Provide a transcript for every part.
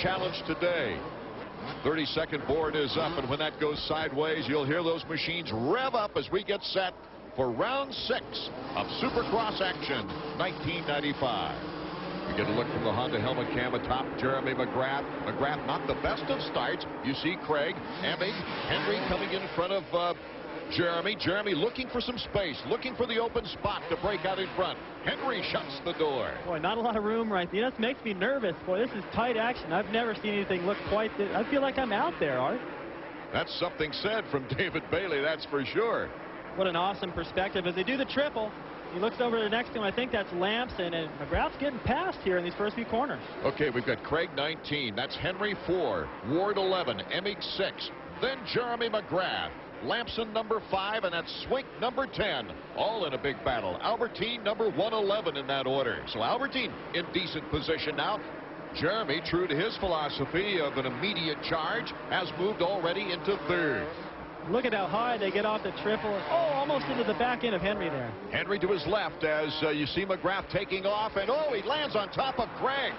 challenge today. 30-second board is up, and when that goes sideways, you'll hear those machines rev up as we get set for round 6 of Supercross action 1995. We get a look from the Honda helmet cam atop Jeremy McGrath. McGrath not the best of starts. You see Craig, Emig, Henry coming in front of Jeremy. Jeremy looking for some space, looking for the open spot to break out in front. Henry shuts the door. Boy, not a lot of room right there. That makes me nervous. Boy, this is tight action. I've never seen anything look quite this. I feel like I'm out there, Art. That's something said from David Bailey, that's for sure. What an awesome perspective. As they do the triple, he looks over to the next one. I think that's Lamson, and McGrath's getting past here in these first few corners. Okay, we've got Craig 19. That's Henry 4, Ward 11, Emig 6, then Jeremy McGrath. Lamson number 5, and that's Swink number 10, all in a big battle. Albertine number 111 in that order. So Albertine in decent position now. Jeremy, true to his philosophy of an immediate charge, has moved already into 3rd. Look at how high they get off the triple. Oh, almost into the back end of Henry there. Henry to his left as you see McGrath taking off, and oh, he lands on top of Craig.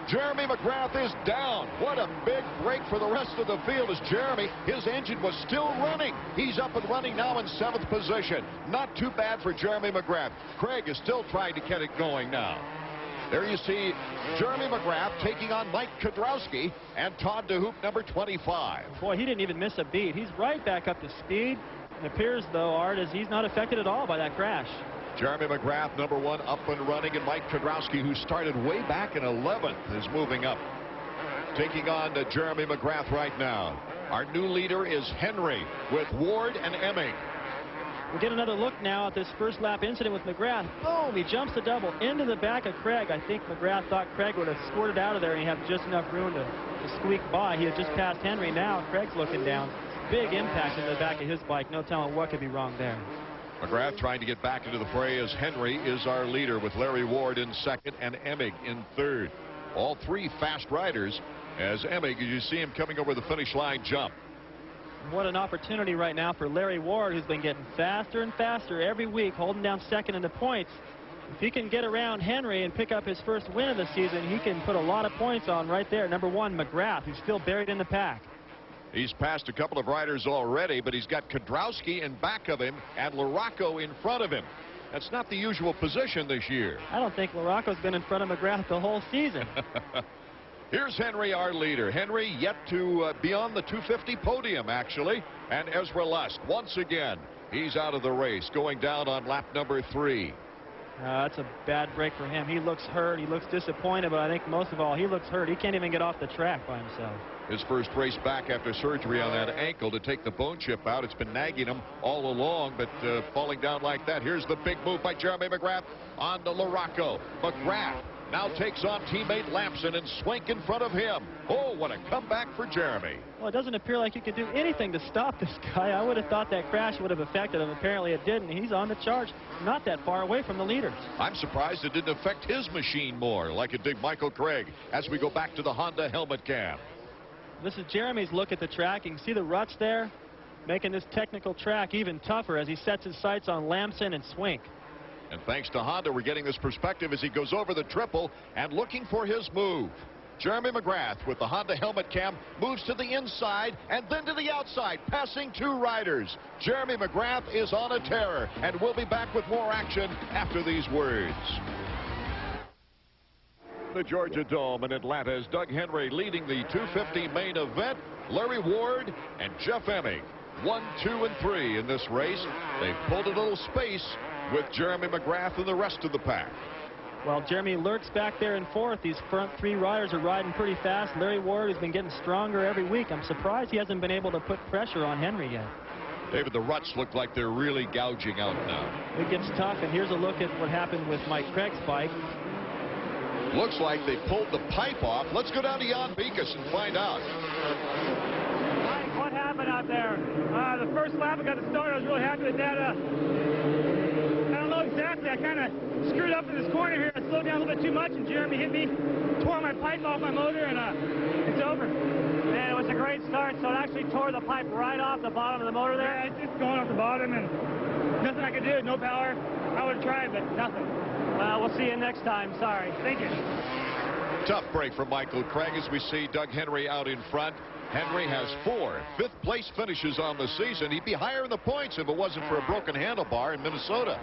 Jeremy McGrath is down. What a big break for the rest of the field as Jeremy, his engine was still running. He's up and running now in 7th position. Not too bad for Jeremy McGrath. Craig is still trying to get it going now. There you see Jeremy McGrath taking on Mike Kudrowski and Todd DeHoop number 25. Boy, he didn't even miss a beat. He's right back up to speed. It appears, though, Art, as he's not affected at all by that crash. Jeremy McGrath, number 1, up and running, and Mike Kudrowski, who started way back in 11th, is moving up. Taking on Jeremy McGrath right now. Our new leader is Henry with Ward and Emig. We'll get another look now at this first lap incident with McGrath. Boom, he jumps the double into the back of Craig. I think McGrath thought Craig would have squirted out of there and he'd have just enough room to squeak by. He had just passed Henry. Now Craig's looking down. Big impact into the back of his bike. No telling what could be wrong there. McGrath trying to get back into the fray as Henry is our leader with Larry Ward in 2nd and Emig in 3rd. All 3 fast riders as Emig, you see him coming over the finish line jump. What an opportunity right now for Larry Ward, who's been getting faster and faster every week, holding down 2nd in the points. If he can get around Henry and pick up his first win of the season, he can put a lot of points on right there. Number 1, McGrath, who's still buried in the pack. He's passed a couple of riders already, but he's got Kudrowski in back of him and LaRocco in front of him. That's not the usual position this year. I don't think LaRocco's been in front of McGrath the whole season. Here's Henry, our leader. Henry yet to be on the 250 podium, actually. And Ezra Lusk, once again, he's out of the race, going down on lap number 3. That's a bad break for him. He looks hurt. He looks disappointed, but I think most of all, he looks hurt. He can't even get off the track by himself. His first race back after surgery on that ankle to take the bone chip out. It's been nagging him all along, but falling down like that. Here's the big move by Jeremy McGrath on to LaRocco. McGrath now takes on teammate Lamson and Swink in front of him. Oh, what a comeback for Jeremy. Well, it doesn't appear like you can do anything to stop this guy. I would have thought that crash would have affected him. Apparently it didn't. He's on the charge, not that far away from the leaders. I'm surprised it didn't affect his machine more like it did Michael Craig as we go back to the Honda helmet cam. This is Jeremy's look at the track. You can see the ruts there, making this technical track even tougher as he sets his sights on Lamson and Swink. And thanks to Honda, we're getting this perspective as he goes over the triple and looking for his move. Jeremy McGrath with the Honda helmet cam moves to the inside and then to the outside, passing 2 riders. Jeremy McGrath is on a tear, and we'll be back with more action after these words. The Georgia Dome in Atlanta is Doug Henry leading the 250 main event. Larry Ward and Jeff Emig, 1, 2, and 3 in this race. They've pulled a little space with Jeremy McGrath and the rest of the pack. Well, Jeremy lurks back there in 4th. These front 3 riders are riding pretty fast. Larry Ward has been getting stronger every week. I'm surprised he hasn't been able to put pressure on Henry yet. David, the ruts look like they're really gouging out now. It gets tough, and here's a look at what happened with Mike Craig's bike. Looks like they pulled the pipe off. Let's go down to Jan Beekes and find out. Mike, what happened out there? The first lap I got the start. I was really happy with that. I don't know exactly. I kind of screwed up in this corner here. I slowed down a little bit too much, and Jeremy hit me, tore my pipe off my motor, and it's over. Man, it was a great start, so it actually tore the pipe right off the bottom of the motor there. Yeah, it's just going off the bottom, and nothing I could do. No power. I would have tried, but nothing. Well, we'll see you next time. Sorry. Thank you. Tough break for Michael Craig as we see Doug Henry out in front. Henry has 4 fifth-place finishes on the season. He'd be higher in the points if it wasn't for a broken handlebar in Minnesota.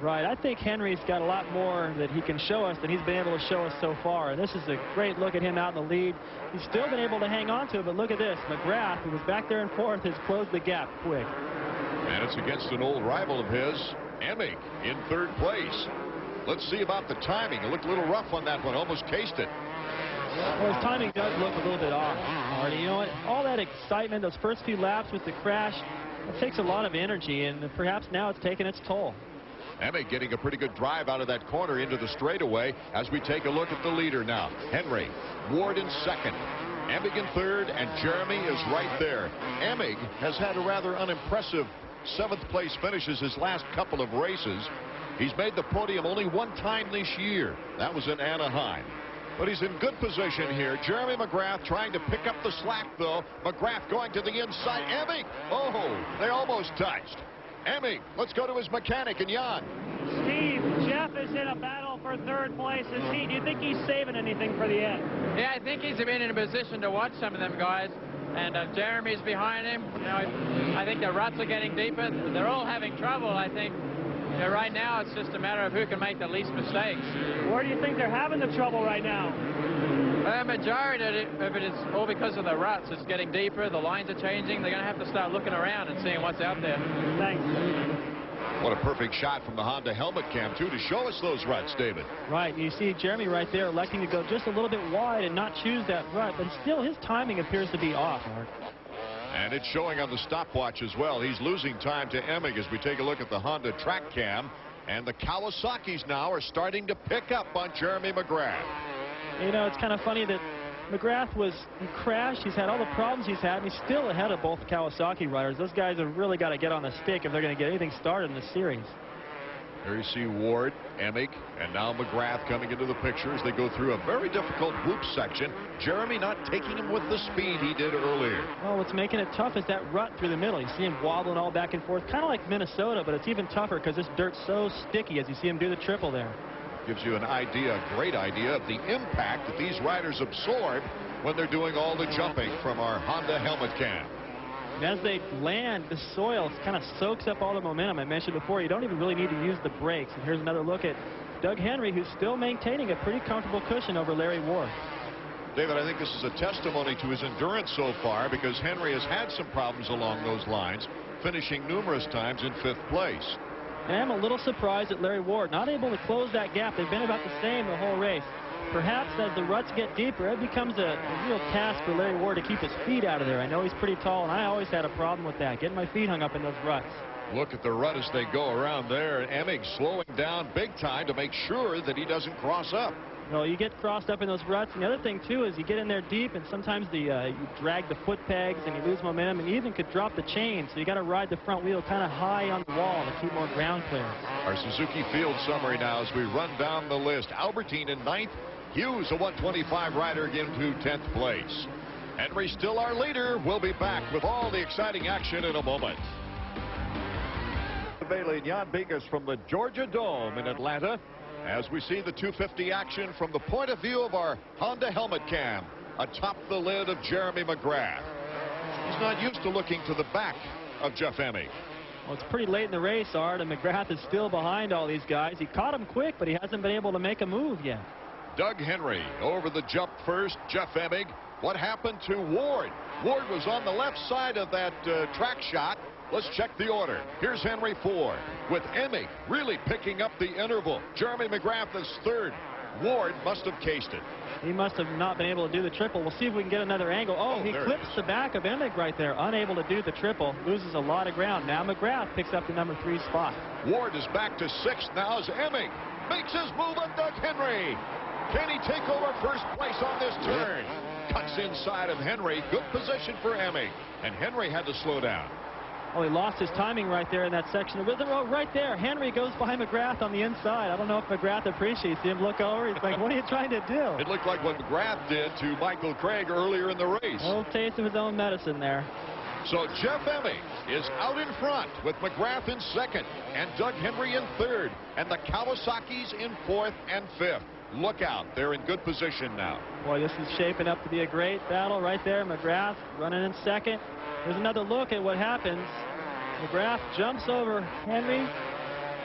Right. I think Henry's got a lot more that he can show us than he's been able to show us so far. And this is a great look at him out in the lead. He's still been able to hang on to it, but look at this. McGrath, who was back there in 4th, has closed the gap quick. And it's against an old rival of his, Emig, in 3rd place. Let's see about the timing. It looked a little rough on that one. Almost cased it. Well, his timing does look a little bit off, Marty. You know what? All that excitement, those first few laps with the crash, it takes a lot of energy, and perhaps now it's taken its toll. Emig getting a pretty good drive out of that corner into the straightaway as we take a look at the leader now. Henry, Ward in 2nd, Emig in 3rd, and Jeremy is right there. Emig has had a rather unimpressive 7th place finishes his last couple of races. He's made the podium only 1 time this year. That was in Anaheim. But he's in good position here. Jeremy McGrath trying to pick up the slack, though. McGrath going to the inside. Emig. Oh, they almost touched. Emig, let's go to his mechanic and Jan. Steve, Jeff is in a battle for 3rd place. Do you think he's saving anything for the end? Yeah, I think he's been in a position to watch some of them guys. And Jeremy's behind him. You know, I think the ruts are getting deeper. They're all having trouble, I think. You know, right now, it's just a matter of who can make the least mistakes. Where do you think they're having the trouble right now? The majority of it is all because of the ruts. It's getting deeper. The lines are changing. They're going to have to start looking around and seeing what's out there. Thanks. What a perfect shot from the Honda helmet cam, too, to show us those ruts, David. Right. You see Jeremy right there electing to go just a little bit wide and not choose that rut, but still his timing appears to be off, Mark. And it's showing on the stopwatch as well. He's losing time to Emig as we take a look at the Honda track cam. And the Kawasaki's now are starting to pick up on Jeremy McGrath. You know, it's kind of funny that McGrath was crashed. He's had all the problems he's had, and he's still ahead of both Kawasaki riders. Those guys have really got to get on the stick if they're going to get anything started in the series. There you see Ward, Emig, and now McGrath coming into the picture as they go through a very difficult whoop section. Jeremy not taking him with the speed he did earlier. Well, what's making it tough is that rut through the middle. You see him wobbling all back and forth, kind of like Minnesota, but it's even tougher because this dirt's so sticky as you see him do the triple there. Gives you an idea, a great idea, of the impact that these riders absorb when they're doing all the jumping from our Honda helmet cam. And as they land, the soil kind of soaks up all the momentum. I mentioned before, you don't even really need to use the brakes. And here's another look at Doug Henry, who's still maintaining a pretty comfortable cushion over Larry Ward. David, I think this is a testimony to his endurance so far, because Henry has had some problems along those lines, finishing numerous times in 5th place. And I'm a little surprised at Larry Ward not able to close that gap. They've been about the same the whole race. Perhaps as the ruts get deeper, it becomes a real task for Larry Ward to keep his feet out of there. I know he's pretty tall, and I always had a problem with that, getting my feet hung up in those ruts. Look at the rut as they go around there. Emig slowing down big time to make sure that he doesn't cross up. Well, you get crossed up in those ruts. And the other thing, too, is you get in there deep, and sometimes you drag the foot pegs, and you lose momentum, and you even could drop the chain. So you got to ride the front wheel kind of high on the wall to keep more ground clearance. Our Suzuki Field summary now as we run down the list. Albertine in 9th. Hughes, a 125 rider, again to 10th place. Henry still our leader. We'll be back with all the exciting action in a moment. Bailey and Jan Bigas from the Georgia Dome in Atlanta as we see the 250 action from the point of view of our Honda helmet cam atop the lid of Jeremy McGrath. He's not used to looking to the back of Jeff Emig. Well, it's pretty late in the race, Art, and McGrath is still behind all these guys. He caught him quick, but he hasn't been able to make a move yet. Doug Henry over the jump first. Jeff Emig. What happened to Ward? Ward was on the left side of that track shot. Let's check the order. Here's Henry 4 with Emig really picking up the interval. Jeremy McGrath is 3rd. Ward must have cased it. He must have not been able to do the triple. We'll see if we can get another angle. Oh, he clips the back of Emig right there. Unable to do the triple. Loses a lot of ground. Now McGrath picks up the number 3 spot. Ward is back to 6th now as Emig makes his move on Doug Henry. Can he take over first place on this turn? Cuts inside of Henry. Good position for Emig. And Henry had to slow down. Oh, he lost his timing right there in that section of the road. Right there. Henry goes behind McGrath on the inside. I don't know if McGrath appreciates him. Look over. He's like, what are you trying to do? It looked like what McGrath did to Michael Craig earlier in the race. A little taste of his own medicine there. So Jeff Emig is out in front with McGrath in 2nd and Doug Henry in 3rd, and the Kawasaki's in 4th and 5th. look out. They're in good position now. Boy, this is shaping up to be a great battle right there. McGrath running in second. There's another look at what happens. McGrath jumps over Henry,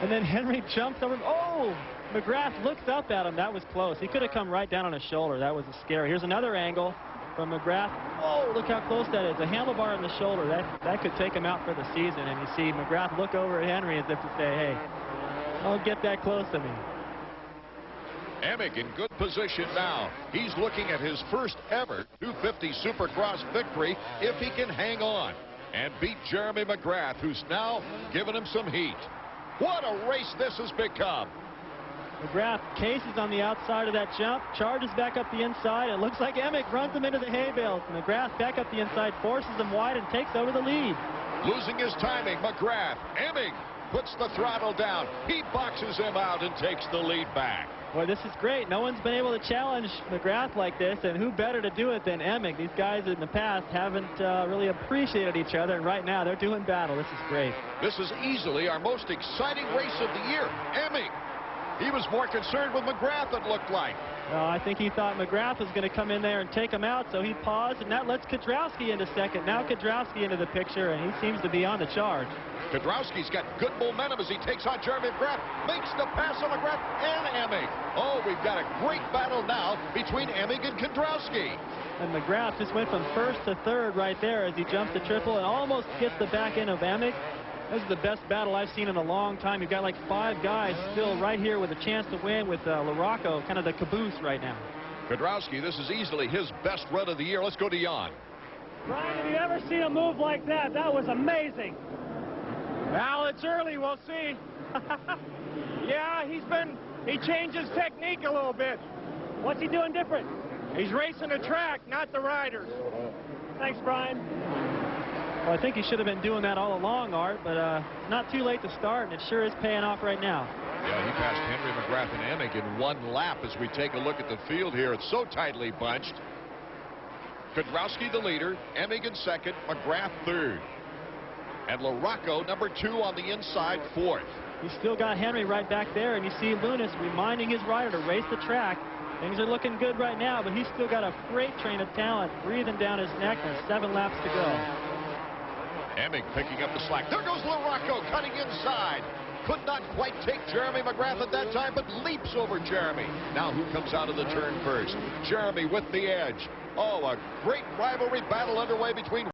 and then Henry jumps over. Oh! McGrath looks up at him. That was close. He could have come right down on his shoulder. That was scary. Here's another angle from McGrath. Oh, look how close that is. A handlebar in the shoulder. That could take him out for the season. And you see McGrath look over at Henry as if to say, hey, don't get that close to me. Emig in good position now. He's looking at his first ever 250 Supercross victory if he can hang on and beat Jeremy McGrath, who's now given him some heat. What a race this has become. McGrath cases on the outside of that jump, charges back up the inside. It looks like Emig runs him into the hay bales. McGrath back up the inside, forces him wide, and takes over the lead. Losing his timing, McGrath. Emig puts the throttle down. He boxes him out and takes the lead back. Boy, this is great. No one's been able to challenge McGrath like this, and who better to do it than Emig? These guys in the past haven't really appreciated each other, and right now they're doing battle. This is great. This is easily our most exciting race of the year. Emig. He was more concerned with McGrath, it looked like. I think he thought McGrath was going to come in there and take him out, so he paused, and that lets Kedrowski into second. Now Kedrowski into the picture, and he seems to be on the charge. Kedrowski's got good momentum as he takes on Jeremy McGrath, makes the pass on McGrath and Emig. Oh, we've got a great battle now between Emig and Kedrowski. And McGrath just went from first to third right there as he jumps the triple and almost gets the back end of Emig. This is the best battle I've seen in a long time. You've got like 5 guys still right here with a chance to win with LaRocco kind of the caboose right now. Kedrowski, this is easily his best run of the year. Let's go to Jan. Brian, have you ever seen a move like that? That was amazing. Well, it's early. We'll see. Yeah, he changed his technique a little bit. What's he doing different? He's racing the track, not the riders. Thanks, Brian. Well, I think he should have been doing that all along, Art, but it's not too late to start, and it sure is paying off right now. Yeah, he passed Henry, McGrath, and Emig in one lap as we take a look at the field here. It's so tightly bunched. Kedrowski the leader, Emig in second, McGrath third. And LaRocco, number 2 on the inside, fourth. He's still got Henry right back there, and you see Lunas reminding his rider to race the track. Things are looking good right now, but he's still got a freight train of talent breathing down his neck, and 7 laps to go. Emig picking up the slack. There goes LaRocco cutting inside. Could not quite take Jeremy McGrath at that time, but leaps over Jeremy. Now who comes out of the turn first? Jeremy with the edge. Oh, a great rivalry battle underway between